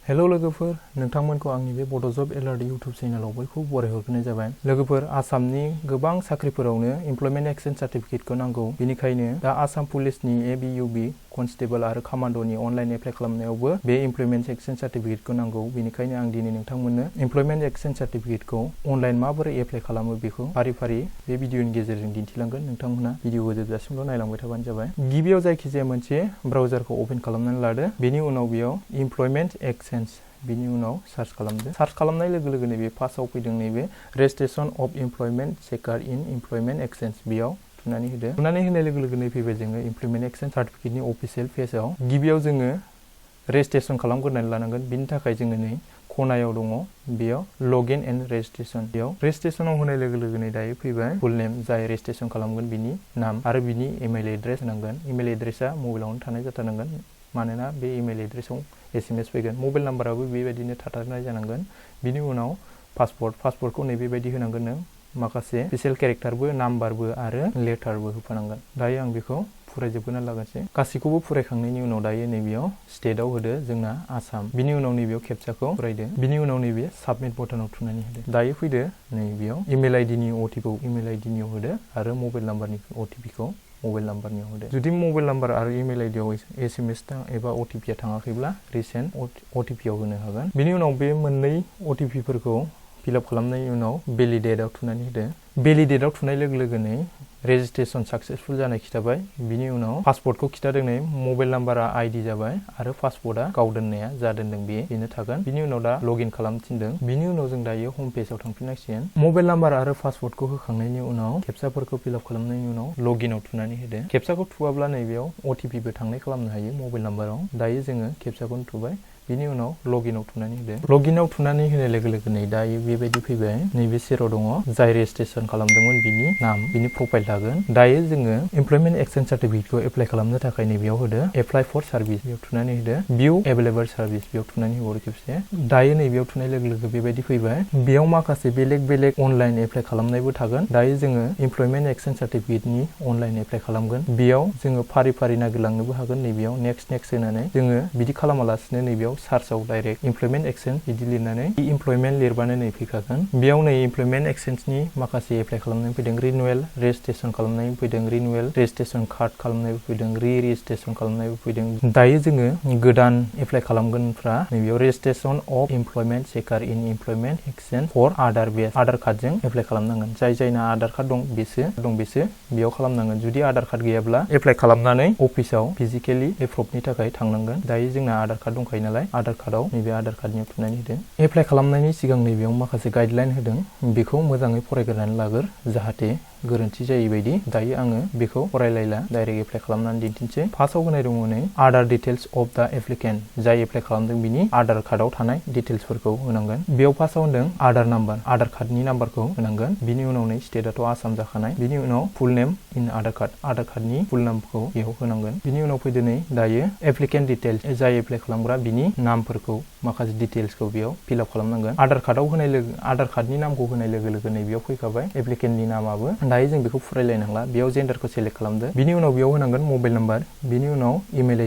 Hello लोगोफोर, नोंथांमोनखौ आंनि बे बड' जब एलार्ट इउटुब चेनेलाव बयखौबो बरायहरग्रोनाय जाबाय। लोगोफोर, आसामनि गोबां साख्रिफोरावनो इमप्लयमेन्ट एक्सचेन्ज सार्टिफिकेटखौ नांगौ। बेनिखायनो दा आसाम पुलिसनि एबिइउबि कनस्टेबल आरो कामान्ड'नि अनलाइन एप्लाइ खालामनायावबो बे इमप्लयमेन्ट एक्सचेन्ज सार्टिफिकेटखौ नांगौ। बेनिखायनो आं दिनै नोंथांमोननो इमप्लयमेन्ट एक्सचेन्ज सार्टिफिकेटखौ अनलाइन माबोरै एप्लाइ खालामो बेखौ फारि फारि बे भिडिअनि गेजेरजों दिन्थिलांगोन। नोंथांमोना भिडिअखौ जोबजासिमल' नायलांबाय थाबानो जाबाय। गिबियाव जायखिजाया मोनसे ब्राउजारखौ अपेन खालामनानै लादो। बेनि उनाव बेयाव इमप्लयमेन्ट एक्सचेन्ज बिनि उनाव सार्च खालामदो। सार्च खालामनाय लोगो लोगोनो बे फार्स्टआव फैदों नैबे रेजिस्ट्रेशन अफ इमप्लयमेन्ट चेकार इन इमप्लयमेन्ट एक्सचेन्ज, बेयाव थुनानै होदो। थुनानै होनाय लोगो लोगोनो फैबाय जोङो इमप्लयमेन्ट एक्सचेन्ज सार्टिफिकेटनि अफिसियेल पेजआव। गिबियाव जोङो रेजिस्ट्रेशन खालामग्रोनानै लानांगोन। बिनि थाखाय जोङो नै खनायाव दङ बेयाव लगइन एन्ड रेजिस्ट्रेशन, बेयाव रेजिस्ट्रेशनाव होनाय लोगो लोगोनो दायो फैबाय फुल नेम, जाय रेजिस्ट्रेशन खालामगोन बिनि नाम आरो बिनि इमेल एड्रेस होनांगोन। इमेल एड्रेसा मबाइलावनो थानाय जाथारनांगोन, मानोना बे इमेल एड्रेसाव SMS फैगोन। मबाइल नाम्बाराबो बेबायदिनो थाथारनाय जानांगोन। बिनि उनाव पासपर्टखौ नै बेबायदि होनांगोन नों। माखासे स्पेसियेल केरेक्टारबो, नाम्बारबो आरो लेटारबो होफानांगोन। दायो आं बेखौ फरायजोबगोन लागासै। गासैखौबो फरायखांनायनि उनाव दायो नैबेयाव स्टेटआव होदो जोंना आसाम। बिनि उनाव नैबेयाव केपचाखौ फरायदो। बिनि उनाव नैबे साबमिट बटनाव थुनानै होदो। दायो फैदो नैबेयाव इमेल आइडिनि अटिपिखौ इमेल आइडिनियाव होदो आरो मबाइल नाम्बारनि अटिपिखौ मबाइल नाम्बारनियाव होदो। जुदि मबाइल नाम्बार आरो इमेल आइडियाव SMS एबा अटिपिया थाङाखैब्ला रिसेन्ट अटिपियाव होनो हागोन। बिनि उनाव बे मोननै अटिपिफोरखौ फिलआप खालामनायनि उनाव भेलिडेटआव थुनानै होदो। भेलिडेटआव थुनाय लोगो लोगोनो रेजिस्ट्रेशन साक्सेसफुल जानाय खिथाबाय। बिनि उनाव पासपर्टखौ खिथादों नै मबाइल नाम्बारा ID जाबाय आरो पासपर्टआ गाव दोननाया जा दोनदों बेनो थागोन। बिनि उनाव दा लगइन खालाम थिनदों। बिनि उनाव जों दायो हम पेजाव थांफिननांसिगोन। मबाइल नाम्बार आरो पासपर्टखौ होखांनायनि उनाव केपचाफोरखौ फिलआप खालामनायनि उनाव लगइनआव थुनानै होदो। केपचाखौ थुवाब्ला नैबेयाव अटिपिबो थांनाय खालामनो हायो मबाइल नाम्बाराव। दायो जोङो केपचाखौनो थुबाय। बिनि उनाव लगइनआव थुनानै होदो। लगइनआव थुनानै होनाय लोगो लोगोनो दायो बेबायदि फैबाय। नैबे सेराव दङ जाय रेजिस्ट्रेशन खालामदोंमोन बिनि नाम, बिनि प्रफाइल थागोन। दायो जोङो इमप्लयमेन्ट एक्सचेन्ज सार्टिफिकेटखौ एप्लाइ खालामनो थाखाय नैबेयाव होदो एप्लाइ फर सार्भिस, बेयाव थुनानै होदो। भिउ एभेलेबल सार्भिस, बेयाव थुनानै होबावदो खेबसे। दायो नैबेयाव थुनाय लोगो लोगो बेबायदि फैबाय। बेयाव माखासे बेलेग बेलेग अनलाइन एप्लाइ खालामनायबो थागोन। दायो जोङो इमप्लयमेन्ट एक्सचेन्ज सार्टिफिकेटनि अनलाइन एप्लाइ खालामगोन। बेयाव जोङो फारि फारि नागिरलांनोबो हागोन। नैबेयाव नेक्स्ट होनानै जोङो बिदि खालामालासिनो नैबेयाव सार्चआव डाइरेक्ट इमप्लयमेन्ट एक्सचेन्ज बिदि लिरनानै इमप्लयमेन्ट लिरबानो नै फैखागोन। बेयाव नै इमप्लयमेन्ट एक्सचेन्जनि माखासे एप्लाइ खालामनाय फैदों। रिनिउवेल रेजिस्ट्रेशन खालामनाय फैदों, रिनिउवेल रेजिस्ट्रेशन कार्ड खालामनायबो फैदों, रेजिस्ट्रेशन खालामनायबो फैदों। दायो जोङो गोदान एप्लाइ खालामगोनफ्रा नैबेयाव रेजिस्ट्रेशन अफ इमप्लयमेन्ट चेकार in employment exchange for Aadhaar base, Aadhaar कार्डजों एप्लाइ खालामनांगोन। जायना आधार कार्ड दं बेसो बेयाव खालामनांगोन। जुदि आधार कार्ड गैयाब्ला एप्लाइ खालामनानै अफिसाव फिजिकेलि एप्रुभनि थाखाय थांनांगोन। दायो जोंना आधार कार्ड दंखायो नालाय आधार कार्डआव नैबे आधार कार्डनियाव थुनानै होदो। एप्लाइ खालामनायनि सिगां नैबेयाव माखासे गाइडलाइन होदों, बेखौ मोजाङै फरायग्रोनानै लाग्रो जाहाथे गोरोन्थि जायै बायदि। दायो आङो बेखौ फरायलायला, डाइरेक्ट एप्लाइ खालामनानै दिन्थिनोसै। फार्स्टआव होनाय दङ नै Aadhaar details of the applicant, जाय एप्लाइ खालामदों बिनि आधार कार्डआव थानाय डिटेल्सफोरखौ होनांगोन। बेयाव फार्स्टआव होनदों आधार नाम्बार, आधार कार्डनि नाम्बारखौ होनांगोन। बिनि उनाव नै स्टेटआथ' आसाम जाखानाय। बिनि उनाव full name in Aadhaar card, Aadhaar कार्डनि फुल नामखौ बेयाव होनांगोन। बिनि उनाव फैदो नै दायो एप्लिकेन्ट डिटेल्स, जाय एप्लाइ खालामग्रा बिनि नामफोरखौ माखासे डिटेल्सखौ बेयाव फिलआप खालामनांगोन। आधार कार्डनि नामखौ होनाय लोगो लोगो नै बेयाव फैखाबाय एप्लिकेन्टनि नामाबो। दायो जों बेखौ फरायलायनांला, बेयाव जेन्डारखौ सेलेक्ट खालामदो। बिनि उनाव बेयाव होनांगोन मबाइल नाम्बार। बिनि उनाव इमेल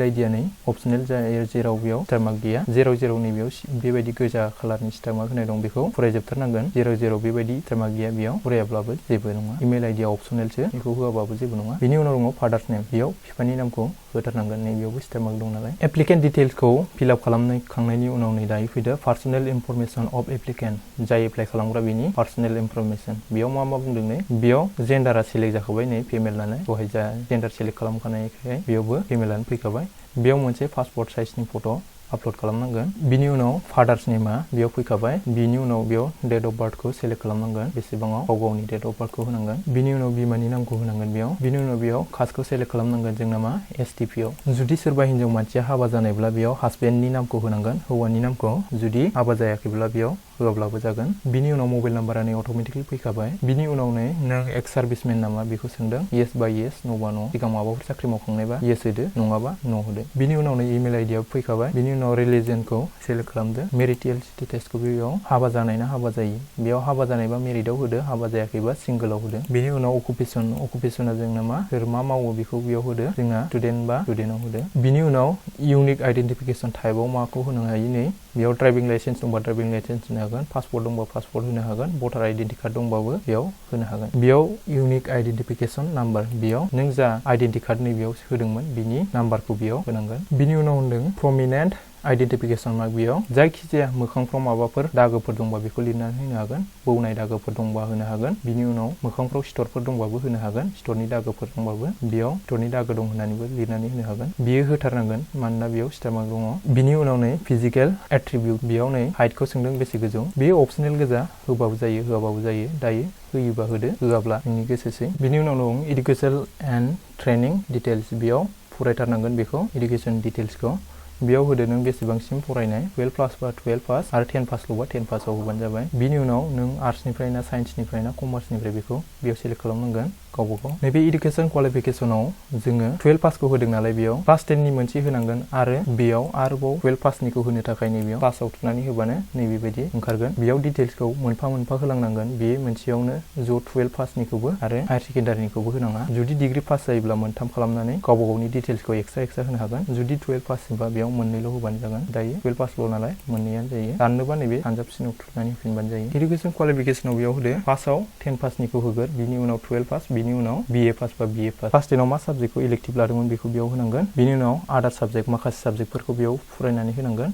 आइडिया नै अपसनेल जायो, जेराव बेयाव स्टार मार्क गैया। जेराव नैबेयाव बेबायदि गोजा कालारनि स्टार मार्क होनाय दं बेखौ फरायजोबथारनांगोन। जेराव बेबायदि स्टार मार्क गैया बेयाव फरायाब्लाबो जेबो नङा। इमेल आइडिया अपसनेलसो, बेखौ होआबाबो जेबो नङा। बिनि उनाव दङ फादार्स नेम, बेयाव बिफानि नामखौ होथारनांगोन। नैबेयावबो स्टार मार्क दं नालाय। एप्लिकेन्ट डिटेल्सखौ फिलआप खालामखांनायनि उनाव नै दायो फैदो पार्सनेल इनफरमेसन अफ एप्लिकेन्ट, जाय एप्लाइ खालामग्रा बिनि पार्सनेल इनफरमेसन। बेयाव मा बुंदों नै बेयाव जेन्डारा सेलेक्ट जाखाबाय नै फिमेल नालाय, दहाय जा जेन्डार सेलेक्ट खालामखानायखाय बेयावबो फिमेलानो फैखाबाय। बेयाव मोनसे पासपर्ट साइजनि फट' आपल'ड खालामनांगोन। बिनि उनाव फादार्स नेमा बेयाव फैखाबाय। बिनि उनाव बेयाव डेट अफ बार्थखौ सेलेक्ट खालामनांगोन, बेसेबाङाव गावनि डेट अफ बार्थखौ होनांगोन। बिनि उनाव बिमानि नामखौ होनांगोन बेयाव। बिनि उनाव बेयाव कास्टखौ सेलेक्ट खालामनांगोन, जोंना मा STPआव। जुदि सोरबा हिन्जाव मानसिया हाबा जानायब्ला बेयाव हासबेन्डनि नामखौ होनांगोन, हौवानि नामखौ। जुदि हाबा जायाखैब्ला बेयाव होआब्लाबो जागोन। बिनि उनाव मबाइल नाम्बारा नै अट'मेटिकलि फैखाबाय। बिनि उनाव नै नों एक्स सार्भिसमेन नामा बेखौ सोंदों, येस बा येस, नो बा नो। सिगां माबाफोर साख्रि मावखांनायबा येस होदो, नङाबा नो होदो। बिनि उनाव नै इमेल आइडियाबो फैखाबाय। बिनि उनाव रिलिजनखौ सेलेक्ट खालामदो। मेरिटेल स्टेटासखौ बेयाव हाबा जानाय ना हाबा जायि, बेयाव हाबा जानायबा मेरिटआव होदो, हाबा जायाखैबा सिंगोलाव होदो। बेनि उनाव अकुपेसना जोंना मा, सोर मा मावो बेखौ बेयाव होदो। जोंना स्टुडेन्ट बा स्टुडेन्टआव होदो। बिनि उनाव इउनिक आइडेन्टिफिकेसन टाइपआव माखौ होनो हायो नै, बेयाव ड्राइभिं लाइसेन्स दंबा ड्राइभिं लाइसेन्स होनो हागोन, पासपर्ट दंबा पासपर्ट होनो हागोन, भटार आइडेन्टि कार्ड दंबाबो बेयाव होनो हागोन। बेयाव इउनिक आइडेन्टिफिकेसन नाम्बार, बेयाव नों जा आइडेन्टि कार्ड नैबेयाव होदोंमोन बिनि नाम्बारखौ बेयाव होनांगोन। बिनि उनाव होनदों प्रमिनेन्ट आइडेन्टिफिकेसन मार्क, बेयाव जायखिजाया मोखांफ्राव माबाफोर दागोफोर दंबा बेखौ लिरनानै होनो हागोन, बौनाय दागोफोर दंबा होनो हागोन। बिनि उनाव मोखांफ्राव सिथरफोर दंबाबो होनो हागोन, सिथरनि दागोफोर दंबाबो बेयाव सिथरनि दागो दं होननानैबो लिरनानै होनो हागोन। बियो होथारनांगोन मानोना बेयाव सिथर मार्क दङ। बिनि उनाव नै फिजिकेल एट्रिबिउट, बेयाव नै हाइटखौ सोंदों बेसे गोजौ, बेयो अपसनेल गोजा, होबाबो जायो होआबाबो जायो। दायो होयोबा होदो, होआब्ला नोंनि गोसोसै। बिनि उनाव दं इडुकेसन एन्ड ट्रेनिं डिटेल्स, बेयाव फरायथारनांगोन बेखौ इडुकेसन डिटेल्सखौ। बेयाव होदो नों बेसेबांसिम फरायनाय, 12 पास बा 12 पास आरो 10 पासल'बा 10 पासाव होबानो जाबाय। बिनि उनाव नों आर्ट्सनिफ्राय ना साइन्सनिफ्राय ना कमार्सनिफ्राय बेखौ बेयाव सेलेक्ट खालामनांगोन गावबा गाव। नैबे इडुकेसन क्वालिफिकेसनाव जोङो 12 पासखौ होदों नालाय बेयाव क्लास 10नि मोनसे होनांगोन आरो बेयाव आरोबाव 12 पासनिखौ होनो थाखाय नैबेयाव क्लासाव थुनानै होबानो नैबेबायदि ओंखारगोन। बेयाव डिटेल्सखौ मोनफा मोनफा होलांनांगोन, बे मोनसेयावनो ज' 12 पासनिखौबो आरो हायार सेकेन्डारिनिखौबो होनाङा। जुदि डिग्रि पास जायोब्ला मोनथाम खालामनानै गावबा गावनि डिटेल्सखौ एक्सट्रा होनो हागोन। जुदि 12 पासबा बेयाव मोननैल' होबानो जागोन। दायो 12 पासल' नालाय मोननैयानो जायो। दाननोबा नैबे आनजाबसिनाव थुनानै होफिनबानो जायो। इडुकेसन क्वालिफिकेसनाव बेयाव होदो फार्स्टआव 10 पासनिखौ होगोन, बिनि उनाव 12 पास, बिनि उनाव BA पास बा BA पास। क्लास 10आव मा साबजेक्टखौ इलेक्टिभ लादोंमोन बेखौ बेयाव होनांगोन। बिनि उनाव आदार साबजेक्ट माखासे साबजेक्टफोरखौ बेयाव फरायनानै होनांगोन।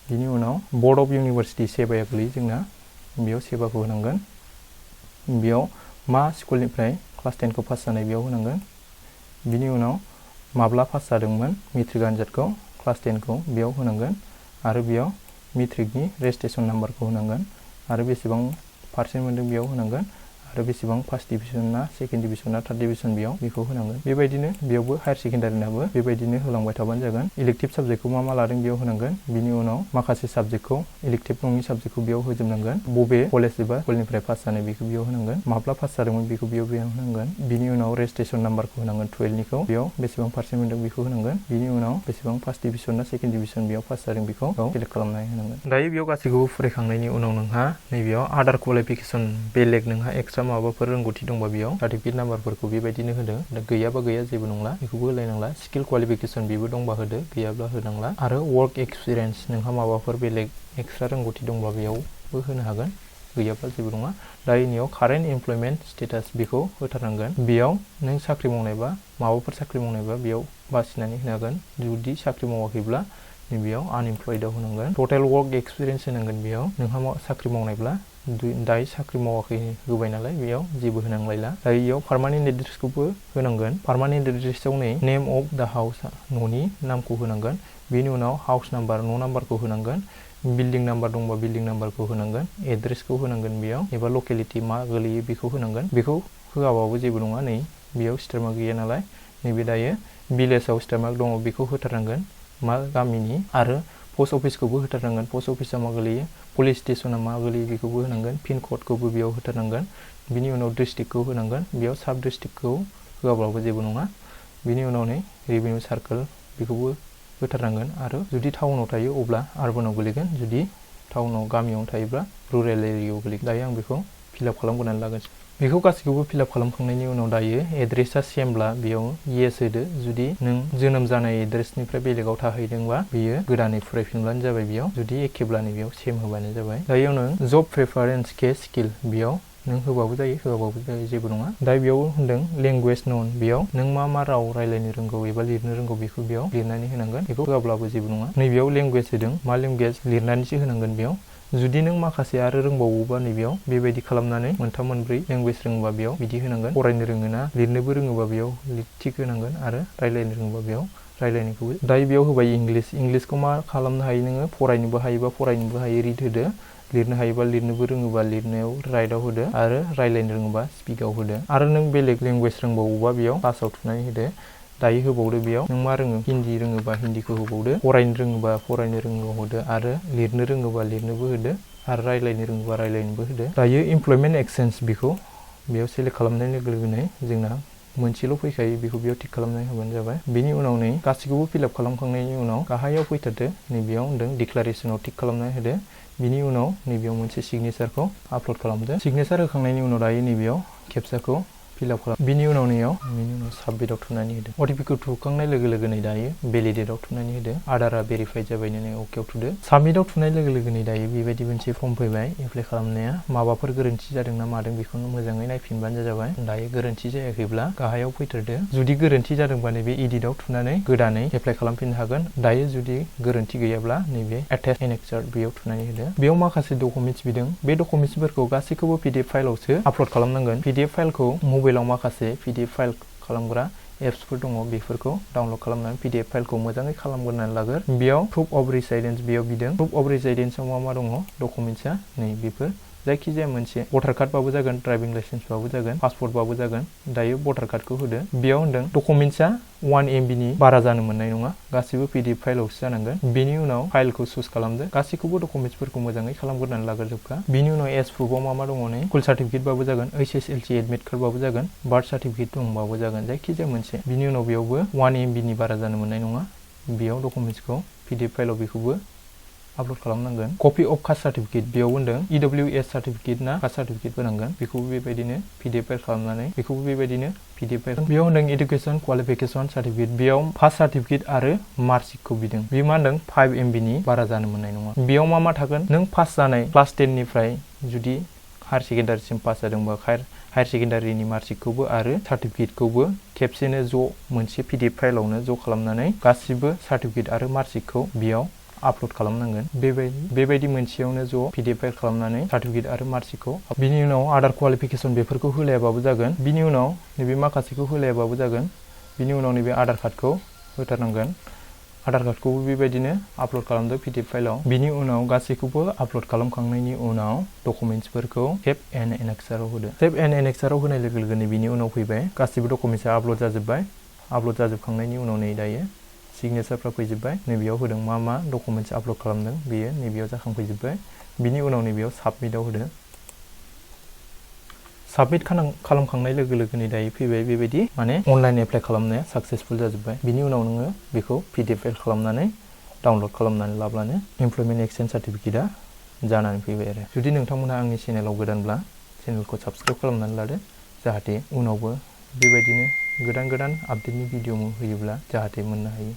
बिनि उनाव बर्ड अफ इउनिभारसिटि सेबाया गोलैयो जोंना, बेयाव सेबाखौ होनांगोन। बेयाव मा स्कुलनिफ्राय क्लास 10खौ पास जानाय बेयाव होनांगोन। बिनि उनाव माब्ला पास जादोंमोन मेट्रिक आनजादखौ क्लास 10खौ बेयाव होनांगोन आरो बेयाव मेट्रिकनि रेजिस्ट्रेसन नाम्बारखौ होनांगोन आरो बेसेबां पार्सेन्ट मोनदों बेयाव होनांगोन आरो बेसेबां फार्स्ट डिभिजन ना सेकेन्ड डिभिजन ना थार्ड डिभिजन बेयाव बेखौ होनांगोन। बेबायदिनो बेयावबो हायार सेकेन्डारिनाबो बेबायदिनो होलांबाय थाबानो जागोन। इलेक्टिभ साबजेक्टखौ मा लादों बेयाव होनांगोन। बिनि उनाव माखासे साबजेक्टखौ इलेक्टिभ नङि साबजेक्टखौ बेयाव होजोबनांगोन। बबे कलेज एबा स्कुलनिफ्राय पास जानाय बेखौ बेयाव होनांगोन। माब्ला पास जादोंमोन बेखौ बेयाव होनांगोन। बिनि उनाव रेजिस्ट्रेसन नाम्बारखौ होनांगोन 12निखौ, बेयाव बेसेबां पार्सेन्ट मोनदों बेखौ होनांगोन। बिनि उनाव बेसेबां फार्स्ट डिभिजन ना सेकेन्ड डिभिजन बेयाव पास जादों बेखौ सेलेक्ट खालामनानै होनांगोन। दायो बेयाव गासैखौबो फरायखांनायनि उनाव नोंहा नैबेयाव आदार क्वालिफिकेसन बेलेग नोंहा एक्सट्रा माबाफोर रोंगौथि दंबा बेयाव सार्टिफिकेट नाम्बारफोरखौ बेबायदिनो होदो। गैयाबा गैया जेबो नंला, बेखौबो होलायनांला। स्किल क्वालिफिकेसन बेबो दंबा होदो, गैयाब्ला होनांला। आरो वर्क एक्सपिरियेन्स नोंहा माबाफोर बेलेग एक्सट्रा रोंगौथि दंबा बेयावबो होनो हागोन, गैयाब्ला जेबो नङा। दायो नैयाव कारेन्ट इमप्लयमेन्ट स्टेटास बेखौ होथारनांगोन। बेयाव नों साख्रि मावनायबा माबाफोर साख्रि मावनायबा बेयाव बासिनानै होनो हागोन। जुदि साख्रि मावाखैब्ला नैबेयाव आनइमप्लयडआव होनांगोन। टटेल वर्क एक्सपिरियेन्स होनांगोन। बेयाव नोंहा साख्रि मावनायब्ला दायो साख्रि मावाखै होबाय नालाय बेयाव जेबो होनांलायला। दायो बेयाव पार्मानेन्ट एड्रेसखौबो होनांगोन। पार्मानेन्ट एड्रेसआव नै नेम अफ दा हाउस न'नि नामखौ होनांगोन। बेनि उनाव हाउस नाम्बार न' नाम्बारखौ होनांगोन। बिल्डिं नाम्बार दंबा बिल्डिं नाम्बारखौ होनांगोन। एड्रेसखौ होनांगोन बेयाव एबा लकेलिटि मा गोलैयो बेखौ होनांगोन। बेखौ होआबाबो जेबो नङा, नै बेयाव स्टार मार्क गैया नालाय। नैबे दायो भिलेजाव स्टार मार्क दङ बेखौ होथारनांगोन मा गामिनि, आरो पस्ट अफिसखौबो होथारनांगोन। पस्ट अफिसा मा गोलैयो, पुलिस स्टेसना मा गोलैयो बेखौबो होनांगोन। पिन क'डखौबो बेयाव होथारनांगोन। बिनि उनाव डिस्ट्रिक्टखौ होनांगोन। बेयाव साब डिस्ट्रिक्टखौ होआब्लाबो जेबो नङा। बिनि उनाव नै रेभिनिउ सार्कोल बेखौबो होथारनांगोन। आरो जुदि टाउनाव थायो अब्ला आर्बानाव गोलैगोन, जुदि टाउनाव गामियावनो थायोब्ला रुरेल एरियायाव गोलैगोन। दायो आं बेखौ फिलआप खालामग्रोनानै लागोन। बेखौ गासैखौबो फिलआप खालामखांनायनि उनाव दायो एड्रेसा सेमब्ला बेयाव येस होदो। जुदि नों जोनोम जानाय एड्रेसनिफ्राय बेलेगाव थाहैदोंबा बेयो गोदानै फरायफिनब्लानो जाबाय बेयाव। जुदि एखेब्ला बेयाव सेम होबानो जाबाय। दायो नों जब प्रेफारेन्स के स्किल बेयाव नों होबाबो जायो होआबाबो जायो, जेबो नङा। दा बेयाव होनदों लेंगुवेज नन, बेयाव नों मा मा राव रायलायनो रोंगौ एबा लिरनो रोंगौ बेखौ बेयाव लिरनानै होनांगोन। बेखौ होआब्लाबो जेबो नङा। नैबेयाव लेंगुवेज होदों, मा लेंगुवेज लिरनानैसो होनांगोन बेयाव। जुदि नों माखासे आरो रोंबावोबा नैबेयाव बेबायदि खालामनानै मोनथाम मोनब्रै लेंगुवेज रोङोबा बेयाव बिदि होनांगोन। फरायनो रोङोना लिरनोबो रोङोबा बेयाव थिक होनांगोन आरो रायलायनो रोङोबा बेयाव रायलायनायखौबो। दायो बेयाव होबाय इंलिसखौ मा खालामनो हायो नोङो, फरायनोबो हायोबा फरायनोबो हायो रिड होदो, लिरनो हायोबा लिरनोबो रोङोबा लिरनायाव राइटआव होदो आरो रायलायनो रोङोबा स्पिकआव होदो। आरो नों बेलेग लेंगुवेज रोंबावोबा बेयाव प्लासाव थुनानै होदो। दायो होबावदो बेयाव नों मा रोङो हिन्दी रोङोबा हिन्दीखौ होबावदो फरायनो रोङोबा फरायनो रोङोबा होदो आरो लिरनो रोङोबा लिरनोबो होदो आरो रायलायनो रोङोबा रायलायनोबो होदो दायो इमप्लयमेन्ट एक्सचेन्ज बेखौ बेयाव सेलेक्ट खालामनाय लोगो लोगोनो जोंना मोनसेल' फैखायो बेखौ बेयाव टिक खालामनानै होबानो जाबाय बेनि उनाव नै गासैखौबो फिलआप खालामखांनायनि उनाव गाहायाव फैथारदो नैबेयाव होनदों डिक्लारेसनाव टिक खालामनानै होदो बिनि उनाव नैबेयाव मोनसे सिगनेचारखौ आपल'ड खालामदो सिगनेचार होखांनायनि उनाव दायो नैबेयाव खेबसेखौ फिलआप खालाम बिनि उनाव साबमिटआव थुनानै होदो अटिपिखौ थुखांनाय लोगो लोगो नै दायो भेलिडेटआव थुनानै होदो आधारा भेरिफाइड जाबायनो नै अकेआव थुदो साबमिटआव थुनाय लोगो लोगो नै दायो बेबायदि मोनसे फर्म फैबाय एप्लाइ खालामनाया माबाफोर गोरोन्थि जादों ना मादों बेखौनो मोजाङै नायफिनबानो जाबाय दायो गोरोन्थि जायाखैब्ला गाहायाव फैथारदो जुदि गोरोन्थि जादोंबा नैबे एडिटआव थुनानै गोदानै एप्लाइ खालामफिननो हागोन दायो जुदि गोरोन्थि गैयाब्ला नैबे एटाच एनेक्सार बेयाव थुनानै होदो बेयाव माखासे डकुमेन्ट्स बिदों बे डकुमेन्ट्सफोरखौ गासैखौबो पिडिएफ फाइलावसो आपल'ड खालामनांगोन पिडिएफ फाइलखौ मबाइलाव माखासे पिडिएफ फाइल खालामग्रा एप्सफोर दङ बेफोरखौ डाउनलड खालामनानै पिडिएफ फाइलखौ मोजाङै खालामग्रोनानै लागोर बेयाव प्रुफ अफ रेसिडेन्स बेयाव बिदों प्रुफ अफ रेसिडेन्सआव मा दङ डकुमेन्ट्सआ नै बेफोर जायखिजाया मोनसे भटार कार्डबाबो जागोन ड्राइभिं लाइसेन्सबाबो जागोन पासपर्टबाबो जागोन दायो भटार कार्डखौ होदो बेयाव होनदों डकुमेन्ट्सआ 1 MB नि बारा जानो मोननाय नङा गासिबो पिडिएफ फाइलावसो जानांगोन बेनि उनाव फाइलखौ चुज खालामदो गासैखौबो डकुमेन्ट्सफोरखौ मोजाङै खालामग्रोनानै लाग्रोजोबखा बिनि उनाव एज प्रुफआव मा दङ नै स्कुल सार्टिफिकेटबाबो जागोन HSLC एडमिट कार्डबाबो जागोन बार्थ सार्टिफिकेट दंबाबो जागोन जायखिजाया मोनसे बिनि उनाव बेयावबो 1 MB नि बारा जानो मोननाय नङा बेयाव डकुमेन्ट्सखौ पिडिएफ फाइलाव बेखौबो आपल'ड खालामनांगोन कपि अफ कास्ट सार्टिफिकेट बेयाव होनदों EWS सार्टिफिकेट ना कास्ट सार्टिफिकेट होनांगोन बेखौबो बेबायदिनो पिडिएफ फाइल खालामनानै बेखौबो बेबायदिनो पिडिएफ फाइल बेयाव होनदों एडुकेसन क्वालिफिकेसन सार्टिफिकेट बेयाव फार्स्ट सार्टिफिकेट आरो मार्कशिटखौ बिदों बेयो मा होनदों 5 MB नि बारा जानो मोननाय नङा बेयाव मा थागोन नों पास जानाय क्लास 10 निफ्राय जुदि हायार सेकेन्डारिसिम पास जादोंबा हायार सेकेन्डारिनि मार्कशिटखौबो आरो सार्टिफिकेटखौबो खेबसेनो ज' मोनसे पिडिएफ फाइलावनो ज' खालामनानै गासिबो सार्टिफिकेट आरो मार्कशिटखौ बेयाव आपल'ड खालामनांगोन बेबायदि मोनसेयावनो ज' पिडिएफ फाइल खालामनानै सार्टिफिकेट आरो मार्कशिटखौ बिनि उनाव आदार क्वालिफिकेसन बेफोरखौ होलायाबाबो जागोन बिनि उनाव नैबे माखासेखौ होलायाबाबो जागोन बिनि उनाव नैबे आधार कार्डखौ होथारनांगोन आधार कार्डखौबो बेबायदिनो आपल'ड खालामदो पिडिएफ फाइलाव बिनि उनाव गासैखौबो आपल'ड खालामखांनायनि उनाव डकुमेन्ट्सफोरखौ सेभ एन्ड एनेक्साराव होदो सेभ एन्ड एनेक्साराव होनाय लोगो लोगोनो बिनि उनाव फैबाय गासिबो डकुमेन्ट्सआ आपल'ड जाजोब्बाय आपल'ड जाजोबखांनायनि उनाव नै दायो सिगनेचारफ्रा फैजोब्बाय नैबेयाव होदों मा डकुमेन्ट्स आपल'ड खालामदों बेयो नैबेयाव जाखांफैजोब्बाय बिनि उनाव नैबेयाव साबमिटआव होदो साबमिट खालामखांनाय लोगो लोगोनो दायो फैबाय बेबायदि माने अनलाइन एप्लाइ खालामनाया साक्सेसफुल जाजोब्बाय बिनि उनाव नोङो बेखौ पिडिएफ फाइल खालामनानै डाउनलड खालामनानै लाब्लानो इमप्लयमेन्ट एक्सचेन्ज सार्टिफिकेटआ जानानै फैबाय आरो जुदि नोंथांमोनहा आंनि चेनेलाव गोदानब्ला चेनेलखौ साबस्क्राइब खालामनानै लादो जाहाथे उनावबो बेबायदिनो गोदान आपडेटनि भिडिअ होयोब्ला जाहाथे मोननो हायो